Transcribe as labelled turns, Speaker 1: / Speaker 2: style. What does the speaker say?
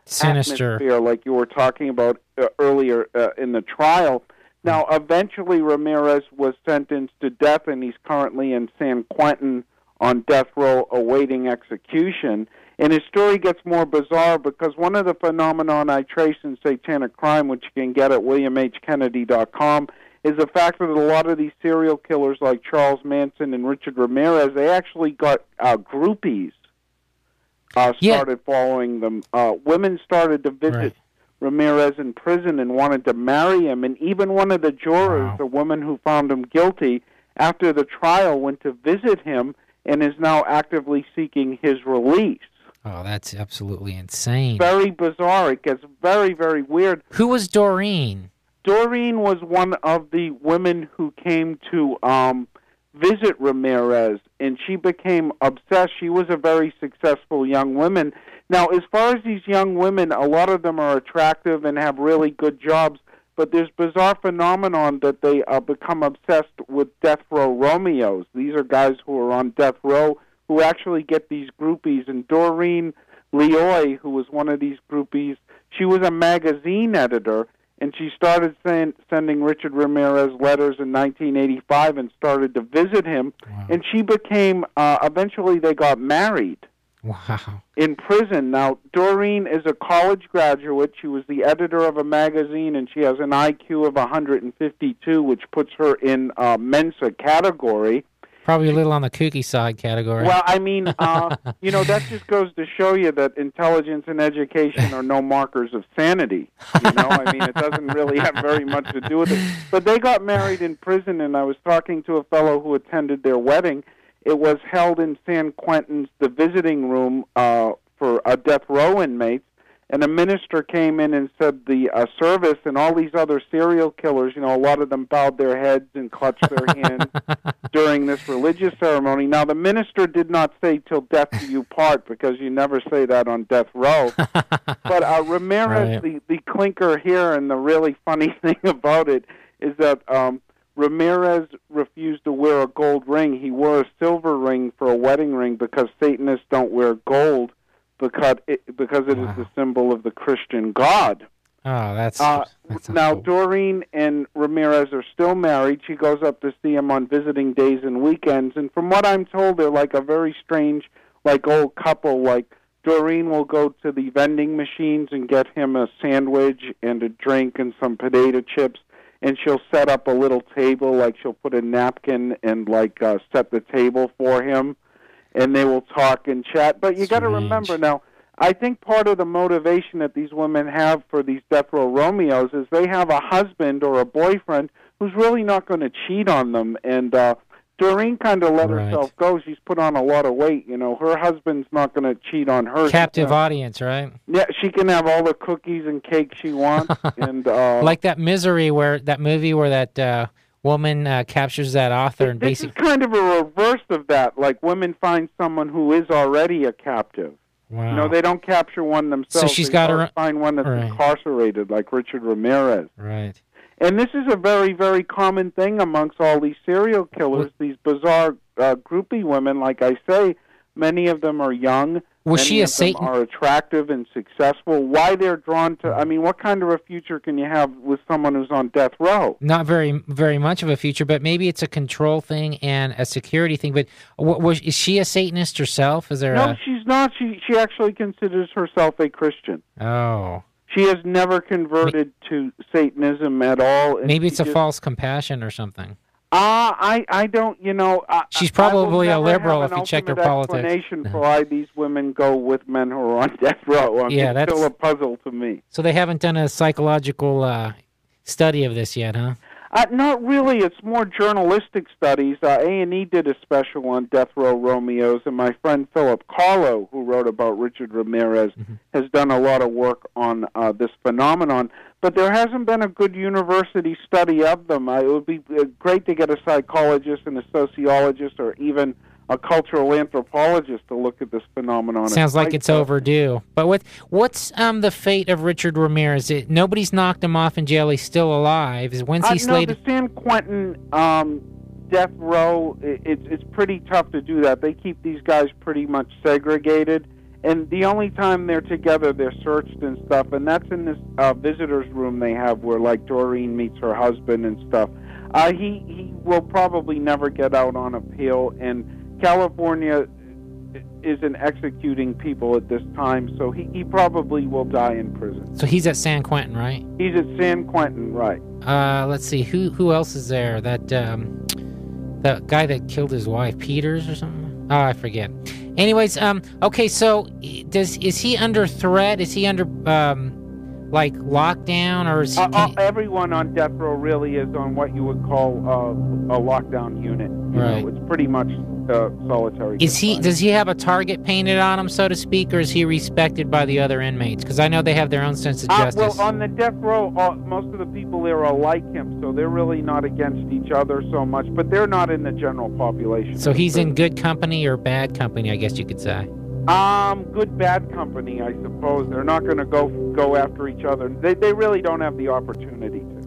Speaker 1: sinister
Speaker 2: atmosphere, like you were talking about earlier in the trial. Now, eventually, Ramirez was sentenced to death, and he's currently in San Quentin on death row awaiting execution. And his story gets more bizarre because one of the phenomenon I trace in Satanic Crime, which you can get at williamhkennedy.com, is the fact that a lot of these serial killers like Charles Manson and Richard Ramirez, they actually got groupies started following them. Women started to visit Ramirez in prison and wanted to marry him. And even one of the jurors, the woman who found him guilty, after the trial went to visit him and is now actively seeking his release.
Speaker 1: Oh, that's absolutely insane.
Speaker 2: Very bizarre. It gets very, very weird.
Speaker 1: Who was Doreen?
Speaker 2: Doreen was one of the women who came to visit Ramirez, and she became obsessed. She was a very successful young woman. Now, as far as these young women, a lot of them are attractive and have really good jobs, but there's bizarre phenomenon that they become obsessed with death row Romeos. These are guys who are on death row who actually get these groupies. And Doreen Leoy, who was one of these groupies, she was a magazine editor, and she started sending Richard Ramirez letters in 1985 and started to visit him.
Speaker 1: Wow.
Speaker 2: And she became, eventually they got married.
Speaker 1: Wow.
Speaker 2: In prison. Now, Doreen is a college graduate. She was the editor of a magazine, and she has an IQ of 152, which puts her in Mensa category.
Speaker 1: Probably a little on the kooky side category.
Speaker 2: Well, I mean, that just goes to show you that intelligence and education are no markers of sanity. I mean, it doesn't really have very much to do with it. But they got married in prison, and I was talking to a fellow who attended their wedding. It was held in San Quentin's, the visiting room for death row inmates, and a minister came in and said the service and all these other serial killers, a lot of them bowed their heads and clutched their hands during this religious ceremony. Now, the minister did not say "till death do you part," because you never say that on death row. But Ramirez, the clinker here, and the really funny thing about it is that Ramirez refused to wear a gold ring. He wore a silver ring for a wedding ring because Satanists don't wear gold because it is the symbol of the Christian God.
Speaker 1: Oh, that's
Speaker 2: now
Speaker 1: cool.
Speaker 2: Doreen and Ramirez are still married. She goes up to see him on visiting days and weekends, and from what I'm told, they're like a very strange, like old couple. Like Doreen will go to the vending machines and get him a sandwich and a drink and some potato chips, and she'll set up a little table, like she'll put a napkin and set the table for him, and they will talk and chat. But you got to remember now, I think part of the motivation that these women have for these death row Romeos is they have a husband or a boyfriend who's really not going to cheat on them. And Doreen kind of let herself go. She's put on a lot of weight. Her husband's not going to cheat on her.
Speaker 1: Captive audience, right?
Speaker 2: Yeah, she can have all the cookies and cake she wants. And
Speaker 1: like that Misery, that movie where that woman captures that author and
Speaker 2: basically. This is kind of a reverse of that. Like women find someone who is already a captive.
Speaker 1: Wow.
Speaker 2: They don't capture one themselves.
Speaker 1: So she's got her
Speaker 2: find one that's incarcerated, like Richard Ramirez.
Speaker 1: Right.
Speaker 2: And this is a very, very common thing amongst all these serial killers. These bizarre groupie women, like I say, many of them are young.
Speaker 1: Was she a Satan?
Speaker 2: Are attractive and successful. Why they're drawn to? I mean, what kind of a future can you have with someone who's on death row?
Speaker 1: Not very, very much of a future, but maybe it's a control thing and a security thing. But is she a Satanist herself?
Speaker 2: No, she's not. She actually considers herself a Christian.
Speaker 1: Oh.
Speaker 2: She has never converted to Satanism at all.
Speaker 1: Maybe it's a false compassion or something.
Speaker 2: I don't,
Speaker 1: she's probably a liberal if you check her politics.
Speaker 2: Explanation for why these women go with men who are on death row. It's still a puzzle to me.
Speaker 1: So they haven't done a psychological study of this yet, huh?
Speaker 2: Not really. It's more journalistic studies. A&E did a special on death row Romeos, and my friend Philip Carlo, who wrote about Richard Ramirez, has done a lot of work on this phenomenon. But there hasn't been a good university study of them. It would be great to get a psychologist and a sociologist or even a cultural anthropologist to look at this phenomenon.
Speaker 1: Sounds like it's overdue. But what's the fate of Richard Ramirez? Nobody's knocked him off in jail. He's still alive. When's he slated?
Speaker 2: No, the San Quentin death row, it's pretty tough to do that. They keep these guys pretty much segregated. And the only time they're together, they're searched and stuff, and that's in this visitor's room they have where, like, Doreen meets her husband and stuff. He will probably never get out on appeal, and California isn't executing people at this time, so he probably will die in prison.
Speaker 1: So he's at San Quentin, right?
Speaker 2: He's at San Quentin, right.
Speaker 1: Let's see, who else is there? That guy that killed his wife, Peters or something? Oh, I forget. Anyways, okay, so is he under threat? Is he under like lockdown, or is he?
Speaker 2: Everyone on death row really is on what you would call a lockdown unit. You know, it's pretty much solitary. Does he have a target painted on him, so to speak, or is he respected by the other inmates? Because I know they have their own sense of justice. Well, on the death row, most of the people there are like him, so they're really not against each other so much. But they're not in the general population.
Speaker 1: So he's in good company or bad company, I guess you could say.
Speaker 2: Good bad company, I suppose. They're not going to go after each other. They really don't have the opportunity to.